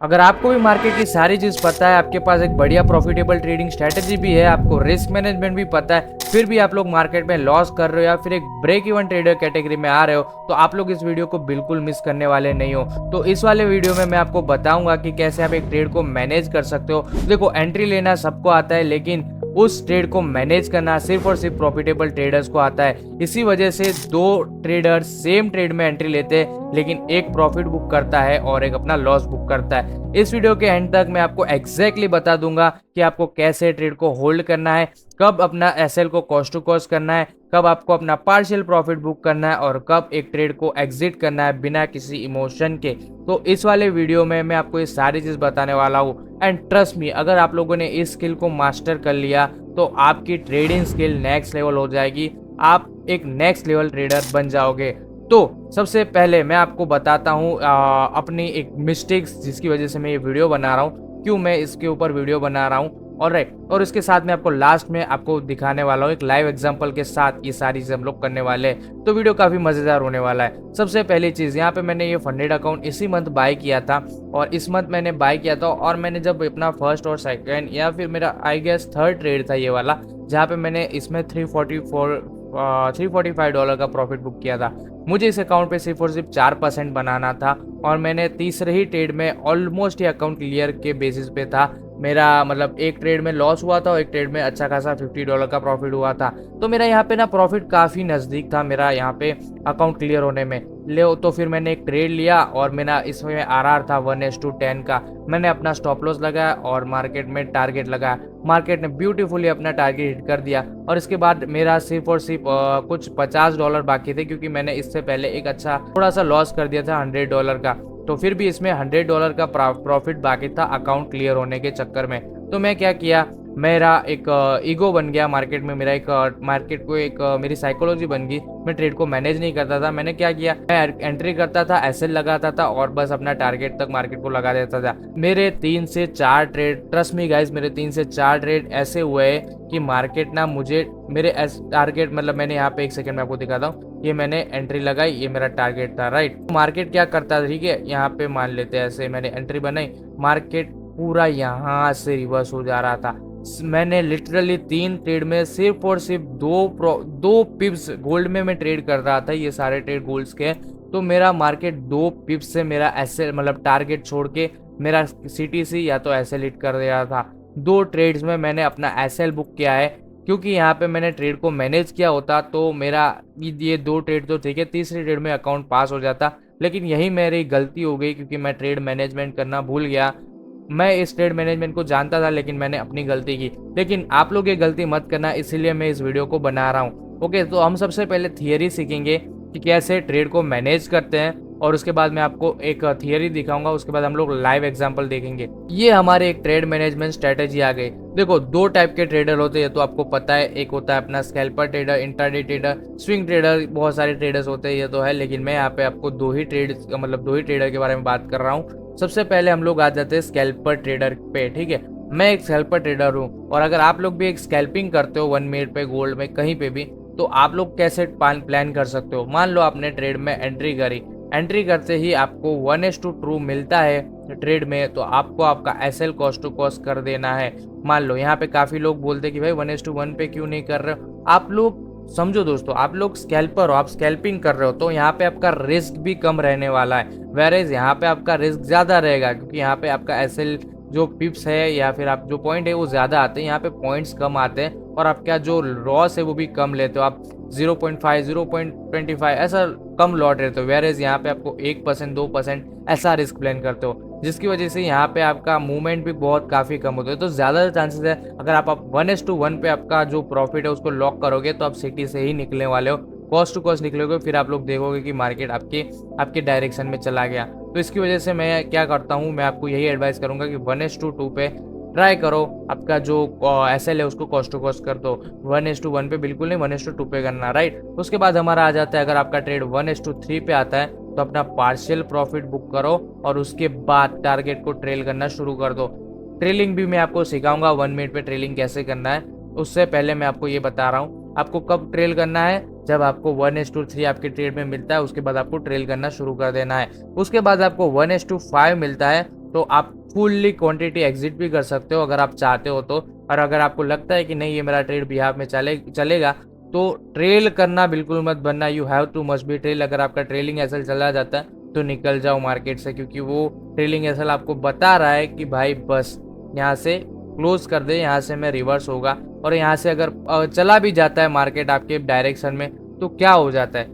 अगर आपको भी मार्केट की सारी चीज़ पता है, आपके पास एक बढ़िया प्रॉफिटेबल ट्रेडिंग स्ट्रैटेजी भी है, आपको रिस्क मैनेजमेंट भी पता है, फिर भी आप लोग मार्केट में लॉस कर रहे हो या फिर एक ब्रेक इवन ट्रेडर कैटेगरी में आ रहे हो, तो आप लोग इस वीडियो को बिल्कुल मिस करने वाले नहीं हो। तो इस वाले वीडियो में मैं आपको बताऊंगा कि कैसे आप एक ट्रेड को मैनेज कर सकते हो। देखो, एंट्री लेना सबको आता है, लेकिन उस ट्रेड को मैनेज करना सिर्फ और सिर्फ प्रॉफिटेबल ट्रेडर्स को आता है। इसी वजह से दो ट्रेडर्स सेम ट्रेड में एंट्री लेते हैं, लेकिन एक प्रॉफिट बुक करता है और एक अपना लॉस बुक करता है। इस वीडियो के एंड तक मैं आपको एग्जैक्टली बता दूंगा कि आपको कैसे ट्रेड को होल्ड करना है, कब अपना एसएल को कॉस्ट टू कॉस्ट करना है, कब आपको अपना पार्शियल प्रॉफिट बुक करना है और कब एक ट्रेड को एग्जिट करना है बिना किसी इमोशन के। तो इस वाले वीडियो में मैं आपको ये सारी चीज बताने वाला हूँ। एंड ट्रस्ट मी, अगर आप लोगों ने इस स्किल को मास्टर कर लिया तो आपकी ट्रेडिंग स्किल नेक्स्ट लेवल हो जाएगी, आप एक नेक्स्ट लेवल ट्रेडर बन जाओगे। तो सबसे पहले मैं आपको बताता हूँ अपनी एक मिस्टेक्स जिसकी वजह से मैं ये वीडियो बना रहा हूँ, क्यों मैं इसके ऊपर वीडियो बना रहा हूँ। और इसके साथ में आपको लास्ट में आपको दिखाने वाला हूँ एक लाइव एग्जांपल के साथ ये सारी चीज़ हम लोग करने वाले हैं। तो वीडियो काफ़ी मज़ेदार होने वाला है। सबसे पहली चीज़, यहाँ पे मैंने ये फंडेड अकाउंट इसी मंथ बाय किया था और इस मंथ मैंने बाय किया था और मैंने जब अपना फर्स्ट और सेकेंड या फिर मेरा आई गेस थर्ड ट्रेड था ये वाला, जहाँ पे मैंने इसमें $345 का प्रॉफिट बुक किया था। मुझे इस अकाउंट पे सिर्फ और सिर्फ 4% बनाना था और मैंने तीसरे ही ट्रेड में ऑलमोस्ट ये अकाउंट क्लियर के बेसिस पे था। मेरा मतलब एक ट्रेड में लॉस हुआ था और एक ट्रेड में अच्छा खासा $50 का प्रॉफिट हुआ था। तो मेरा यहाँ पे ना प्रॉफिट काफ़ी नज़दीक था मेरा यहाँ पे अकाउंट क्लियर होने में। ले तो फिर मैंने एक ट्रेड लिया और मेरा इसमें आरआर था 1:10 का। मैंने अपना स्टॉप लॉस लगाया और मार्केट में टारगेट लगाया। मार्केट ने ब्यूटीफुली अपना टारगेट हिट कर दिया और इसके बाद मेरा सिर्फ और सिर्फ कुछ $50 बाकी थे, क्योंकि मैंने इससे पहले एक अच्छा थोड़ा सा लॉस कर दिया था $100 का। तो फिर भी इसमें $100 का प्रॉफिट बाकी था अकाउंट क्लियर होने के चक्कर में। तो मैं क्या किया, मेरा एक ईगो बन गया मार्केट में, मेरा एक मार्केट को एक मेरी साइकोलॉजी बन गई। मैं ट्रेड को मैनेज नहीं करता था। मैंने क्या किया, मैं एंट्री करता था, एसएल लगाता था और बस अपना टारगेट तक मार्केट को लगा देता था। मेरे 3 से 4 ट्रेड, ट्रस्ट मी गाइस, मेरे 3 से 4 ट्रेड ऐसे हुए कि मार्केट ना मुझे मेरे टारगेट, मतलब मैंने यहाँ पे एक सेकंड में आपको दिखाता हूँ, ये मैंने एंट्री लगाई, ये मेरा टारगेट था, राइट। मार्केट क्या करता था, ठीक है, यहाँ पे मान लेते हैं ऐसे मैंने एंट्री बनाई, मार्केट पूरा यहाँ से रिवर्स हो जा रहा था। मैंने लिटरली 3 ट्रेड में सिर्फ और सिर्फ दो पिप्स गोल्ड में मैं ट्रेड कर रहा था, ये सारे ट्रेड गोल्ड्स के। तो मेरा मार्केट 2 पिप्स से मेरा एसएल मतलब टारगेट छोड़ के मेरा सीटीसी या तो एसएल हिट कर दिया था। 2 ट्रेड्स में मैंने अपना एसएल बुक किया है, क्योंकि यहाँ पे मैंने ट्रेड को मैनेज किया होता तो मेरा ये 2 ट्रेड तो ठीक है, तीसरी ट्रेड में अकाउंट पास हो जाता। लेकिन यही मेरी गलती हो गई, क्योंकि मैं ट्रेड मैनेजमेंट करना भूल गया। मैं इस ट्रेड मैनेजमेंट को जानता था, लेकिन मैंने अपनी गलती की। लेकिन आप लोग ये गलती मत करना, इसीलिए मैं इस वीडियो को बना रहा हूँ। ओके, तो हम सबसे पहले थियरी सीखेंगे कि कैसे ट्रेड को मैनेज करते हैं और उसके बाद मैं आपको एक थियरी दिखाऊंगा। उसके बाद हम लोग लाइव एग्जांपल देखेंगे। ये हमारे एक ट्रेड मैनेजमेंट स्ट्रेटेजी आ गई। देखो, 2 टाइप के ट्रेडर होते हैं, तो आपको पता है। एक होता है अपना scalper trader, intraday trader, swing trader, बहुत सारे ट्रेडर्स होते हैं, ये तो है। लेकिन मैं यहाँ पे आपको 2 ही ट्रेडर के बारे में बात कर रहा हूँ। सबसे पहले हम लोग आ जाते हैं स्कैल्पर ट्रेडर पे, ठीक है। मैं एक स्कैल्पर ट्रेडर हूँ और अगर आप लोग भी एक स्कैल्पिंग करते हो 1 मिनट पे गोल्ड में कहीं पे भी, तो आप लोग कैसे प्लान कर सकते हो। मान लो आपने ट्रेड में एंट्री करी, एंट्री करते ही आपको 1:2 मिलता है ट्रेड में, तो आपको आपका एसएल कॉस्ट टू कॉस्ट कर देना है। मान लो यहाँ पे काफी लोग बोलते हैं कि भाई 1:1 पे क्यों नहीं कर रहे हो। आप लोग समझो दोस्तों, आप लोग स्कैल्पर हो, आप स्कैल्पिंग कर रहे हो, तो यहाँ पे आपका रिस्क भी कम रहने वाला है। वेरेज यहाँ पे आपका रिस्क ज्यादा रहेगा, क्योंकि यहाँ पे आपका एसएल जो पिप्स है या फिर आप जो पॉइंट है वो ज्यादा आते हैं, यहाँ पे पॉइंट्स कम आते हैं और आपका जो लॉस है वो भी कम लेते हो। आप 0.5 0.25 ऐसा कम लॉट रहते हो। वेरेज यहाँ पे आपको 1% 2% ऐसा रिस्क प्लान करते हो, जिसकी वजह से यहाँ पे आपका मूवमेंट भी बहुत काफी कम होता है। तो ज्यादा चांसेस है अगर आप 1:1 पे आपका जो प्रॉफिट है उसको लॉक करोगे तो आप सिटी से ही निकलने वाले हो, कॉस्ट टू कॉस्ट निकलोगे। फिर आप लोग देखोगे कि मार्केट आपके डायरेक्शन में चला गया। तो इसकी वजह से मैं क्या करता हूँ, मैं आपको यही एडवाइस करूंगा कि 1:2 पे ट्राई करो। आपका जो एसएल है उसको कॉस्ट टू कॉस्ट कर दो। 1:1 पे बिल्कुल नहीं, 1:2 पे करना, राइट। उसके बाद हमारा आ जाता है, अगर आपका ट्रेड 1:3 पे आता है तो अपना पार्शियल प्रॉफिट बुक करो और उसके बाद टारगेट को ट्रेल करना शुरू कर दो। ट्रेलिंग भी मैं आपको सिखाऊंगा 1 मिनट पे ट्रेलिंग कैसे करना है। उससे पहले मैं आपको ये बता रहा हूँ, आपको कब ट्रेल करना है, जब आपको 1:3 आपके ट्रेड में मिलता है, उसके बाद आपको ट्रेल करना शुरू कर देना है। उसके बाद आपको 1:5 मिलता है, तो आप फुल्ली क्वांटिटी एग्जिट भी कर सकते हो अगर आप चाहते हो तो। और अगर आपको लगता है कि नहीं ये मेरा ट्रेड बिहाफ में चलेगा, तो ट्रेल करना बिल्कुल मत बनना, you have to must be trail. अगर आपका ट्रेलिंग एसएल चला जाता है तो निकल जाओ मार्केट से, क्योंकि वो ट्रेलिंग एसएल आपको बता रहा है कि भाई बस यहाँ से क्लोज कर दे, यहाँ से मैं रिवर्स होगा। और यहाँ से अगर चला भी जाता है मार्केट आपके डायरेक्शन में तो क्या हो जाता है,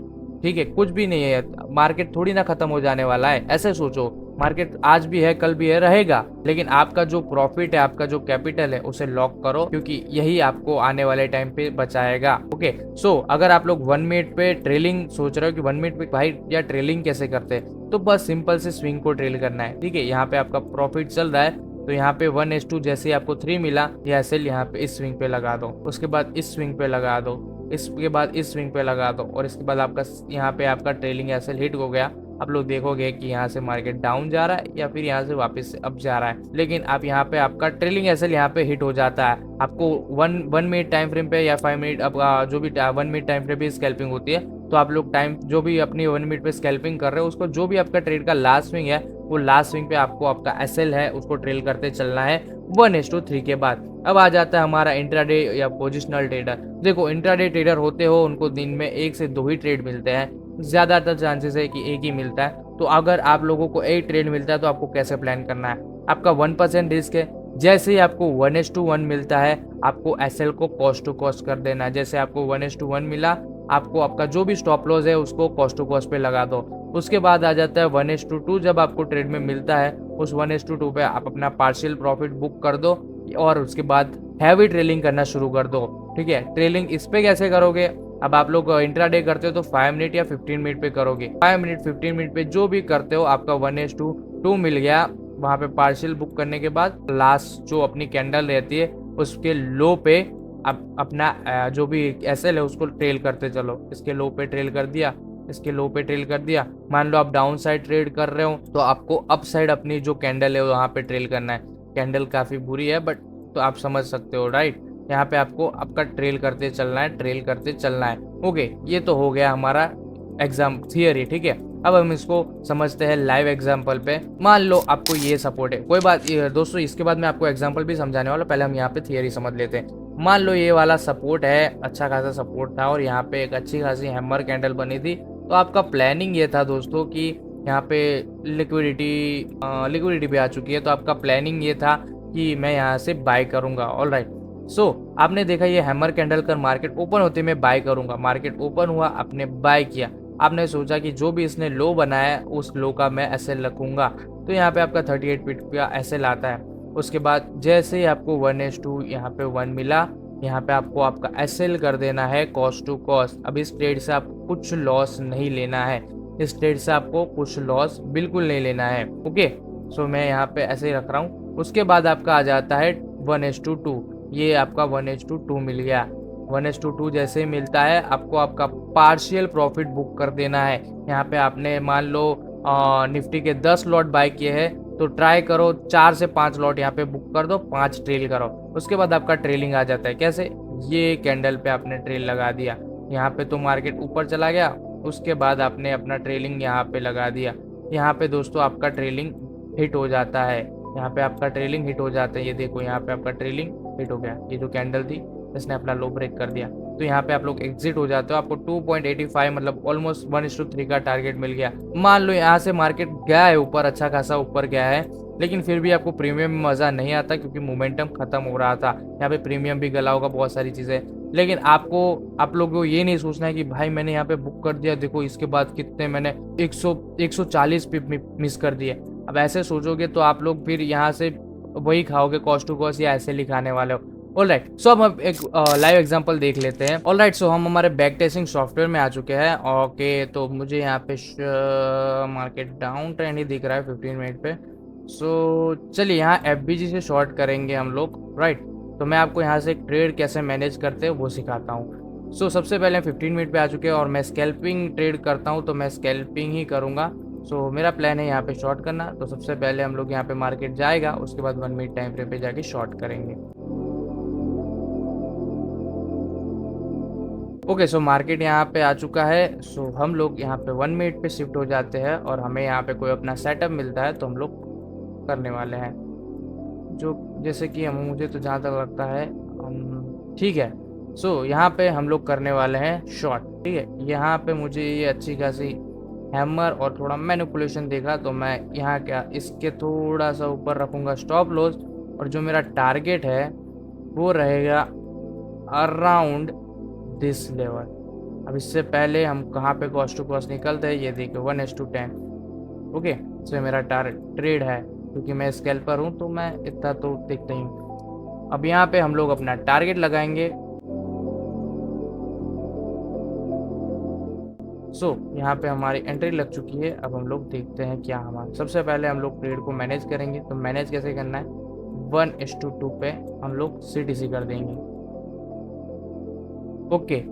ठीक है, कुछ भी नहीं है, मार्केट थोड़ी ना खत्म हो जाने वाला है। ऐसे सोचो, मार्केट आज भी है कल भी है रहेगा, लेकिन आपका जो प्रॉफिट है, आपका जो कैपिटल है उसे लॉक करो, क्योंकि यही आपको आने वाले टाइम पे बचाएगा। ओके, सो अगर आप लोग 1 मिनट पे ट्रेलिंग सोच रहे हो कि 1 मिनट पे भाई या ट्रेलिंग कैसे करते हैं, तो बस सिंपल से स्विंग को ट्रेल करना है। ठीक है, यहाँ पे आपका प्रॉफिट चल रहा है तो यहाँ पे 1:2 जैसे आपको 3 मिला, या एसएल यहाँ पे इस स्विंग पे लगा दो, उसके बाद इस स्विंग पे लगा दो, इसके बाद इस स्विंग पे लगा दो, और इसके बाद आपका यहाँ पे आपका ट्रेलिंग एसएल हिट हो गया। आप लोग देखोगे कि यहाँ से मार्केट डाउन जा रहा है या फिर यहाँ से वापस से अप जा रहा है, लेकिन आप यहाँ पे आपका ट्रेलिंग एसएल यहाँ पे हिट हो जाता है। आपको 1 मिनट टाइम फ्रेम पे या 5 मिनट आपका जो भी 1 मिनट टाइम फ्रेम पे स्कैल्पिंग होती है, तो आप लोग टाइम जो भी अपनी 1 मिनट पे स्कैल्पिंग कर रहे हो उसको, जो भी आपका ट्रेड का लास्ट स्विंग है वो लास्ट स्विंग पे आपको आपका एसएल है उसको ट्रेल करते चलना है 1:3 के बाद। अब आ जाता है हमारा इंट्राडे या पोजिशनल ट्रेडर। देखो, इंट्राडे ट्रेडर होते हो उनको दिन में 1 से 2 ही ट्रेड मिलते हैं, ज्यादातर चांसेस है कि एक ही मिलता है। तो अगर आप लोगों को एक ट्रेड मिलता है तो आपको कैसे प्लान करना है, आपका 1% रिस्क है। जैसे ही आपको 1:1 मिलता है, आपको एसएल को कॉस्ट टू कॉस्ट कर देना है। जैसे आपको 1:1 मिला, आपको आपका जो भी स्टॉप लॉस है उसको कॉस्ट टू कॉस्ट पे लगा दो। उसके बाद आ जाता है 1:2। जब आपको ट्रेड में मिलता है उस 1:2 पे आप अपना पार्शियल प्रॉफिट बुक कर दो, और उसके बाद हैवी ट्रेलिंग करना शुरू कर दो। ठीक है, ट्रेलिंग इस पे कैसे करोगे, अब आप लोग इंट्राडे करते हो तो 5 मिनट या 15 मिनट पे करोगे। 5 मिनट 15 मिनट पे जो भी करते हो, आपका 1:2 मिल गया, वहां पे पार्शियल बुक करने के बाद लास्ट जो अपनी कैंडल रहती है उसके लो पे आप अपना जो भी एसएल है उसको ट्रेल करते चलो। इसके लो पे ट्रेल कर दिया, इसके लो पे ट्रेल कर दिया। मान लो आप डाउन साइड ट्रेड कर रहे हो तो आपको अप साइड अपनी जो कैंडल है वहां पे ट्रेल करना है। कैंडल काफी बुरी है बट तो आप समझ सकते हो, राइट। यहाँ पे आपको आपका ट्रेल करते चलना है, ट्रेल करते चलना है। ओके, ये तो हो गया हमारा एग्जाम थियरी। ठीक है, अब हम इसको समझते हैं लाइव एग्जाम्पल पे। मान लो आपको ये सपोर्ट है, कोई बात दोस्तों, इसके बाद मैं आपको एग्जाम्पल भी समझाने वाला, पहले हम यहाँ पे थियरी समझ लेते हैं। मान लो ये वाला सपोर्ट है, अच्छा खासा सपोर्ट था और यहाँ पे एक अच्छी खासी हैमर कैंडल बनी थी। तो आपका प्लानिंग ये था दोस्तों कि यहाँ पे लिक्विडिटी भी आ चुकी है, तो आपका प्लानिंग ये था कि मैं यहाँ से बाय करूंगा। ऑल राइट, सो आपने देखा ये हैमर कैंडल कर मार्केट ओपन होते मैं बाय करूंगा, मार्केट ओपन हुआ, आपने बाय किया। आपने सोचा कि जो भी इसने लो बनाया उस लो का मैं एसएल रखूंगा, तो यहाँ पे आपका 38 पिट का एसएल आता है। उसके बाद जैसे ही आपको 1:2 यहाँ पे 1 मिला, यहाँ पे आपको आपका एसएल कर देना है कॉस्ट टू कॉस्ट। अब इस ट्रेड से आपको कुछ लॉस नहीं लेना है, इस ट्रेड से आपको कुछ लॉस बिल्कुल नहीं लेना है। ओके, सो मैं यहाँ पे ऐसे ही रख रहा हूँ। उसके बाद आपका आ जाता है 1:2, ये आपका 1:2 मिल गया। 1:2 जैसे ही मिलता है आपको आपका पार्शियल प्रॉफिट बुक कर देना है। यहाँ पे आपने मान लो निफ्टी के 10 लॉट बाय किए हैं, तो ट्राई करो 4 से 5 लॉट यहाँ पे बुक कर दो, 5 ट्रेल करो। उसके बाद आपका ट्रेलिंग आ जाता है। कैसे, ये कैंडल पे आपने ट्रेल लगा दिया, यहाँ पे तो मार्केट ऊपर चला गया, उसके बाद आपने अपना ट्रेलिंग यहाँ पे लगा दिया। यहाँ पे दोस्तों आपका ट्रेलिंग हिट हो जाता है, यहाँ पे आपका ट्रेलिंग हिट हो जाता है। ये देखो यहाँ पे आपका ट्रेलिंग हिट हो गया, ये जो कैंडल थी इसने अपना लो ब्रेक कर दिया, तो यहाँ पे आप लोग एग्जिट हो जाते हो। आपको 2.85 मतलब ऑलमोस्ट 1:3 का टारगेट मिल गया। मान लो यहाँ से मार्केट गया है ऊपर, अच्छा खासा ऊपर गया है, लेकिन फिर भी आपको प्रीमियम में मजा नहीं आता क्योंकि मोमेंटम खत्म हो रहा था। यहाँ पे प्रीमियम भी गला होगा, बहुत सारी चीजें, लेकिन आप लोगों को ये नहीं सोचना है कि भाई मैंने यहाँ पे बुक कर दिया, देखो इसके बाद कितने मैंने 140 पिप मिस कर दिए। अब ऐसे सोचोगे तो आप लोग फिर यहाँ से वही खाओगे, कॉस्ट टू कॉस्ट या ऐसे लिखाने वाले हो। ऑलराइट, सो अब हम एक लाइव एग्जांपल देख लेते हैं। ऑलराइट, सो हम हमारे बैक टेस्टिंग सॉफ्टवेयर में आ चुके हैं। ओके, तो मुझे यहाँ पे मार्केट डाउन ट्रेंड ही दिख रहा है 15 मिनट पे। सो चलिए यहाँ एफबीजी से शॉर्ट करेंगे हम लोग, राइट। तो मैं आपको यहाँ से एक ट्रेड कैसे मैनेज करते हैं वो सिखाता हूँ। सो सबसे पहले 15 मिनट पे आ चुके हैं और मैं स्कैल्पिंग ट्रेड करता हूँ, तो मैं स्कैल्पिंग ही करूँगा। सो मेरा प्लान है यहाँ पे शॉर्ट करना। तो सबसे पहले हम लोग यहाँ पे मार्केट जाएगा, उसके बाद 1 मिनट टाइम फ्रेम पे जाके शॉर्ट करेंगे। ओके, सो मार्केट यहाँ पे आ चुका है। सो हम लोग यहाँ पे 1 मिनट पे शिफ्ट हो जाते हैं और हमें यहाँ पे कोई अपना सेटअप मिलता है तो हम लोग करने वाले हैं, जो जैसे कि हम मुझे तो जहाँ तक लगता है ठीक है। सो यहाँ पे हम लोग करने वाले हैं शॉर्ट, ठीक है। यहाँ पे मुझे ये अच्छी खासी हैमर और थोड़ा मैनिपुलेशन देखा, तो मैं यहाँ क्या इसके थोड़ा सा ऊपर रखूँगा स्टॉप लॉस, और जो मेरा टारगेट है वो रहेगा अराउंड दिस लेवल। अब इससे पहले हम कहाँ पे कॉस्ट टू कॉस्ट निकलते हैं, ये देखिए 1:10। ओके, सो मेरा ट्रेड है, क्योंकि मैं स्कैल्पर हूँ तो मैं इतना तो देखता ही हूँ। अब यहाँ पे हम लोग अपना टारगेट लगाएंगे। यहाँ पे हमारी एंट्री लग चुकी है। अब हम लोग देखते हैं क्या हमारा, सबसे पहले हम लोग ट्रेड को मैनेज करेंगे। तो मैनेज कैसे करना है, 1:2 पे हम लोग CTC कर देंगे। ओके,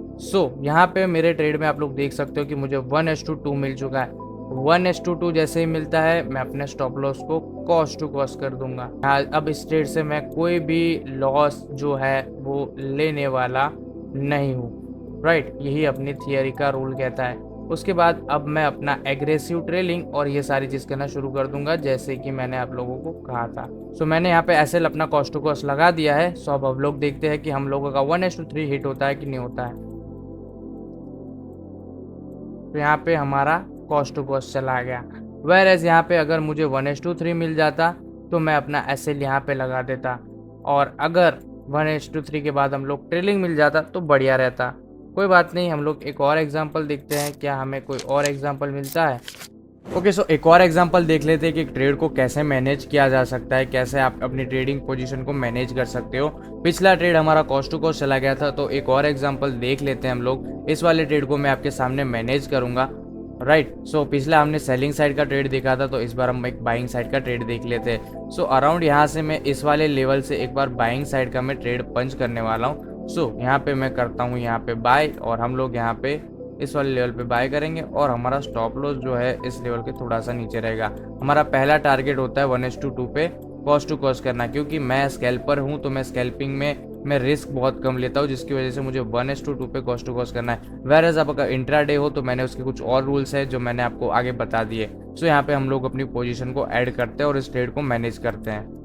यहाँ पे मेरे ट्रेड में आप लोग देख सकते हो कि मुझे 1:2 मिल चुका है। 1:2 जैसे ही मिलता है मैं अपने स्टॉप लॉस को कॉस्ट टू कॉस्ट कर दूंगा। अब इस ट्रेड से मैं कोई भी लॉस जो है वो लेने वाला नहीं हूँ, राइट। यही अपनी थियरी का रूल कहता है। उसके बाद अब मैं अपना एग्रेसिव ट्रेलिंग और ये सारी चीज़ करना शुरू कर दूंगा, जैसे कि मैंने आप लोगों को कहा था। मैंने यहाँ पे एसएल अपना कॉस्ट टू कॉस्ट लगा दिया है। अब हम लोग देखते हैं कि हम लोगों का 1:3 हिट होता है कि नहीं होता है। तो यहाँ पे हमारा कॉस्ट टू कॉस्ट चला गया। वेयर एज यहाँ पे अगर मुझे 1:3 मिल जाता तो मैं अपना एसएल यहाँ पे लगा देता, और अगर 1:3 के बाद हम लोग ट्रेलिंग मिल जाता तो बढ़िया रहता। कोई बात नहीं, हम लोग एक और एग्जांपल देखते हैं, क्या हमें कोई और एग्जांपल मिलता है। ओके, एक और एग्जांपल देख लेते हैं कि ट्रेड को कैसे मैनेज किया जा सकता है, कैसे आप अपनी ट्रेडिंग पोजीशन को मैनेज कर सकते हो। पिछला ट्रेड हमारा कॉस्ट टू कॉस्ट चला गया था, तो एक और एग्जांपल देख लेते हैं हम लोग। इस वाले ट्रेड को मैं आपके सामने मैनेज करूंगा, राइट। पिछला हमने सेलिंग साइड का ट्रेड देखा था, तो इस बार हम एक बाइंग साइड का ट्रेड देख लेते हैं। अराउंड यहाँ से मैं इस वाले लेवल से एक बार बाइंग साइड का मैं ट्रेड पंच करने वाला हूँ। यहाँ पे मैं करता हूँ यहाँ पे बाय, और हम लोग यहाँ पे इस वाले लेवल पे बाय करेंगे, और हमारा स्टॉप लॉस जो है इस लेवल के थोड़ा सा नीचे रहेगा। हमारा पहला टारगेट होता है 1:2 पे कॉस्ट टू कॉस्ट करना, क्योंकि मैं स्कैल्पर हूँ तो मैं स्कैल्पिंग में मैं रिस्क बहुत कम लेता हूँ, जिसकी वजह से मुझे 1:2 पे कॉस्ट टू कॉस्ट करना है। वेयर एज आपका इंट्राडे हो तो मैंने उसके कुछ और रूल्स है जो मैंने आपको आगे बता दिए। यहाँ पे हम लोग अपनी पोजीशन को ऐड करते हैं और इस ट्रेड को मैनेज करते हैं।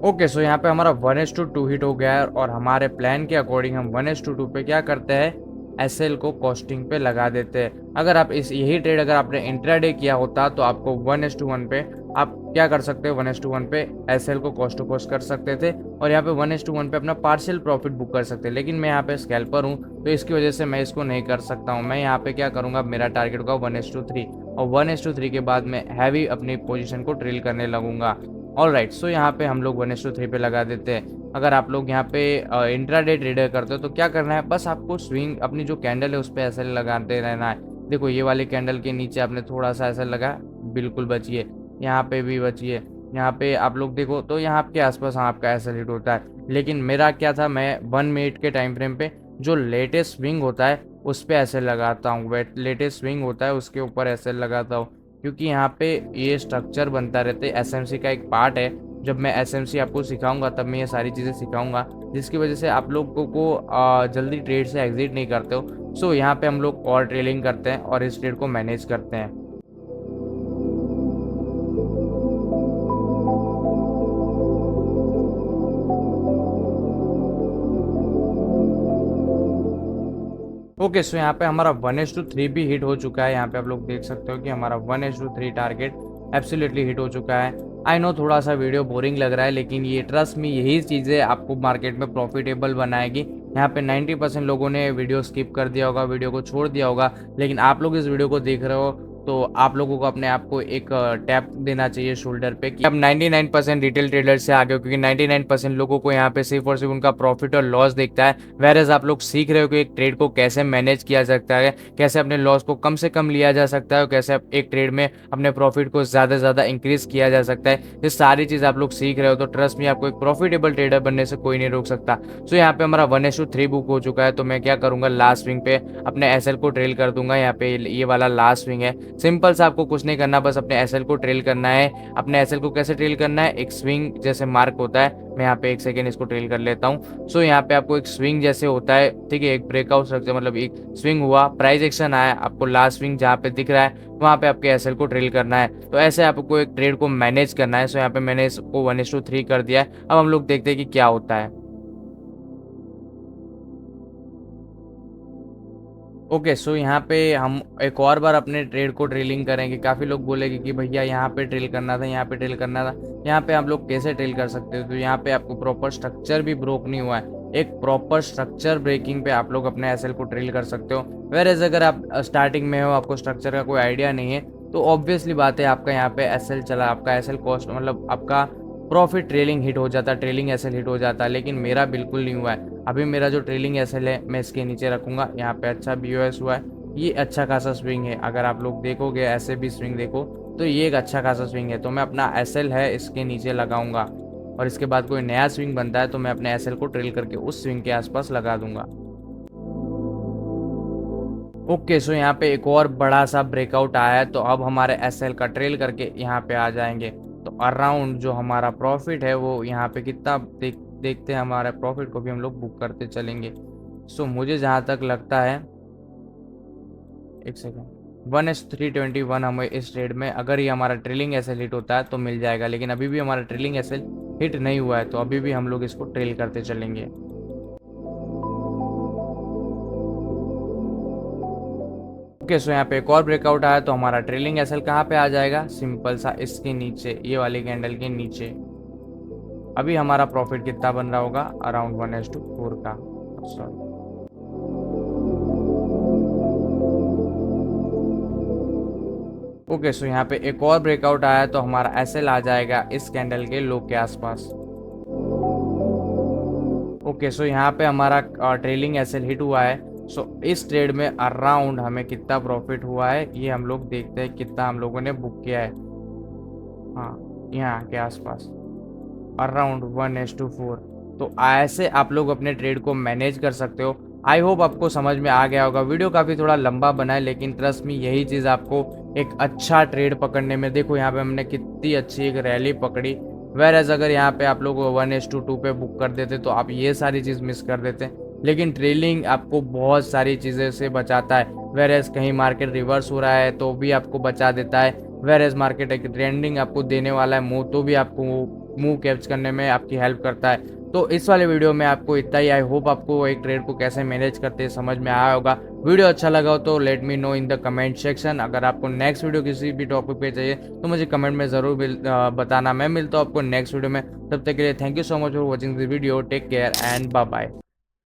ओके, यहाँ पे हमारा 1:2 हिट हो गया है, और हमारे प्लान के अकॉर्डिंग हम 1:2 पे क्या करते हैं, एसएल को कॉस्टिंग पे लगा देते हैं। अगर आप यही ट्रेड अगर आपने इंट्राडे किया होता तो आपको 1:1 पे आप क्या कर सकते हैं, 1:1 पे एसएल को कॉस्ट टू कॉस्ट कर सकते थे, और यहाँ पे 1:1 पे अपना पार्शियल प्रॉफिट बुक कर सकते हैं। लेकिन मैं यहाँ पे स्कैल्पर हूँ तो इसकी वजह से मैं इसको नहीं कर सकता हूँ। मैं यहाँ पे क्या करूँगा, मेरा टारगेट होगा 1:3, और 1:3 के बाद मैं हैवी अपनी पोजिशन को ड्रिल करने लगूंगा। ऑल राइट, यहाँ पे हम लोग 1:3 पे लगा देते हैं। अगर आप लोग यहाँ पे इंट्राडे ट्रेडर करते हो तो क्या करना है, बस आपको स्विंग अपनी जो कैंडल है उस पर ऐसे लगाते रहना है। देखो ये वाली कैंडल के नीचे आपने थोड़ा सा ऐसा लगा, बिल्कुल बचिए, यहाँ पे भी बचिए। यहाँ पे आप लोग देखो तो यहाँ के आसपास आपका ऐसा हिट होता है। लेकिन मेरा क्या था, मैं 1 मिनट के टाइम फ्रेम पे जो लेटेस्ट स्विंग होता है उस पर ऐसे लगाता हूँ, लेटेस्ट स्विंग होता है उसके ऊपर ऐसे लगाता हूँ, क्योंकि यहाँ पे ये स्ट्रक्चर बनता रहता है, एसएमसी का एक पार्ट है। जब मैं एसएमसी आपको सिखाऊंगा तब मैं ये सारी चीज़ें सिखाऊंगा, जिसकी वजह से आप लोगों को जल्दी ट्रेड से एग्जिट नहीं करते हो। यहाँ पे हम लोग और ट्रेलिंग करते हैं और इस ट्रेड को मैनेज करते हैं। ओके, यहाँ पे हमारा 1:3 भी हिट हो चुका है। यहाँ पे आप लोग देख सकते हो कि हमारा 1:3 टारगेट एब्सोल्युटली हिट हो चुका है। आई नो थोड़ा सा वीडियो बोरिंग लग रहा है, लेकिन ये ट्रस्ट में यही चीज़ें आपको मार्केट में प्रॉफिटेबल बनाएगी। यहाँ पे 90% लोगों ने वीडियो स्किप कर दिया होगा, वीडियो को छोड़ दिया होगा, लेकिन आप लोग इस वीडियो को देख रहे हो तो आप लोगों को अपने आप को एक टैप देना चाहिए शोल्डर पे कि अब 99% रिटेल ट्रेडर से आगे हो, क्योंकि 99% लोगों को यहाँ पे सिर्फ और सिर्फ उनका प्रॉफिट और लॉस दिखता है। वेरएज आप लोग सीख रहे हो कि एक ट्रेड को कैसे मैनेज किया सकता है, कैसे अपने लॉस को कम से कम लिया जा सकता है, और कैसे एक ट्रेड में अपने प्रॉफिट को ज़्यादा से ज़्यादा इंक्रीज किया जा सकता है। ये सारी चीज़ आप लोग सीख रहे हो तो ट्रस्ट में आपको एक प्रॉफिटेबल ट्रेडर बनने से कोई नहीं रोक सकता। यहाँ पे हमारा 1:3 बुक हो चुका है, तो मैं क्या करूँगा, लास्ट स्विंग पे अपने एसएल को ट्रेल कर दूंगा। यहाँ पे ये वाला लास्ट स्विंग है, सिंपल सा आपको कुछ नहीं करना, बस अपने एसएल को ट्रेल करना है। अपने एसएल को कैसे ट्रेल करना है, एक स्विंग जैसे मार्क होता है, मैं यहाँ पे 1 सेकेंड इसको ट्रेल कर लेता हूँ। सो यहाँ पे आपको एक स्विंग जैसे होता है, ठीक है, एक ब्रेकआउट स्ट्रक्चर, मतलब एक स्विंग हुआ, प्राइस एक्शन आया, आपको लास्ट स्विंग जहाँ पे दिख रहा है वहाँ पे आपके एसएल को ट्रेल करना है। तो ऐसे आपको एक ट्रेड को मैनेज करना है। सो यहाँ पे मैंने इसको 1:3 कर दिया है। अब हम लोग देखते हैं कि क्या होता है। ओके, सो यहाँ पे हम एक और बार अपने ट्रेड को ट्रेलिंग करेंगे। काफ़ी लोग बोलेंगे कि भैया यहाँ पे ट्रेल करना था, यहाँ पे ट्रेल करना था। यहाँ पे आप लोग कैसे ट्रेल कर सकते हो, तो यहाँ पे आपको प्रॉपर स्ट्रक्चर भी ब्रोक नहीं हुआ है। एक प्रॉपर स्ट्रक्चर ब्रेकिंग पे आप लोग अपने एसएल को ट्रेल कर सकते हो। वेयर अगर आप स्टार्टिंग में हो, आपको स्ट्रक्चर का कोई आइडिया नहीं है, तो ऑब्वियसली बात है आपका यहाँ पे एसएल चला, आपका एसएल कॉस्ट मतलब आपका प्रॉफिट ट्रेलिंग हिट हो जाता, ट्रेलिंग एसएल हिट हो जाता। लेकिन मेरा बिल्कुल नहीं हुआ है। अभी मेरा जो ट्रेलिंग एसएल है मैं इसके नीचे रखूंगा। यहाँ पे अच्छा बीओएस हुआ है, ये अच्छा खासा स्विंग है। अगर आप लोग देखोगे ऐसे भी स्विंग देखो तो ये एक अच्छा खासा स्विंग है। तो मैं अपना एसएल है इसके नीचे लगाऊंगा, और इसके बाद कोई नया स्विंग बनता है तो मैं अपने एसएल को ट्रेल करके उस स्विंग के आसपास लगा दूंगा। ओके, सो यहाँ पे एक और बड़ा सा ब्रेकआउट आया है, तो अब हमारे एसएल का ट्रेल करके यहाँ पे आ जाएंगे। तो अराउंड जो हमारा प्रॉफिट है वो यहाँ पे कितना देखते हैं, हमारे प्रॉफिट को भी हम लोग बुक करते चलेंगे। सो मुझे जहाँ तक लगता है, एक सेकेंड, 1:321 हमें इस ट्रेड में, अगर ये हमारा ट्रेलिंग एसएल हिट होता है तो मिल जाएगा। लेकिन अभी भी हमारा ट्रेलिंग एसएल हिट नहीं हुआ है, तो अभी भी हम लोग इसको ट्रेल करते चलेंगे। ओके, सो यहाँ पे एक और ब्रेकआउट आया, तो हमारा ट्रेलिंग एसएल कहाँ पे आ जाएगा, सिंपल सा इसके नीचे, ये वाली कैंडल के नीचे। अभी हमारा प्रॉफिट कितना बन रहा होगा, अराउंड 1:4 का, सॉरी। ओके, सो यहाँ पे एक और ब्रेकआउट आया, तो हमारा एसएल आ जाएगा इस कैंडल के लो के आसपास। ओके, सो यहाँ पे हमारा ट्रेलिंग एसएल हिट हुआ है। सो इस ट्रेड में अराउंड हमें कितना प्रॉफिट हुआ है ये हम लोग देखते हैं, कितना हम लोगों ने बुक किया है। हाँ, यहाँ के आसपास अराउंड 1:4। तो ऐसे आप लोग अपने ट्रेड को मैनेज कर सकते हो। आई होप आपको समझ में आ गया होगा। वीडियो काफ़ी थोड़ा लंबा बना है, लेकिन ट्रस्ट में यही चीज़ आपको एक अच्छा ट्रेड पकड़ने में, देखो यहाँ पे हमने कितनी अच्छी एक रैली पकड़ी। वेयर अगर यहाँ पे आप लोग 1:2 पे बुक कर देते तो आप ये सारी चीज़ मिस कर देते। लेकिन ट्रेलिंग आपको बहुत सारी चीज़ें से बचाता है। वेयर कहीं मार्केट रिवर्स हो रहा है तो भी आपको बचा देता है। वेयर मार्केट एक ट्रेंडिंग आपको देने वाला है मूव, तो भी आपको मूव कैप्च करने में आपकी हेल्प करता है। तो इस वाले वीडियो में आपको इतना ही। आई होप आपको एक ट्रेड को कैसे मैनेज करते समझ में आया होगा। वीडियो अच्छा लगा हो तो let me know in the comment section. अगर आपको नेक्स्ट वीडियो किसी भी टॉपिक पे चाहिए तो मुझे कमेंट में ज़रूर बताना। मैं मिलता हूँ आपको नेक्स्ट वीडियो में। तब तक के लिए thank you so much for watching this video. Take care and bye bye.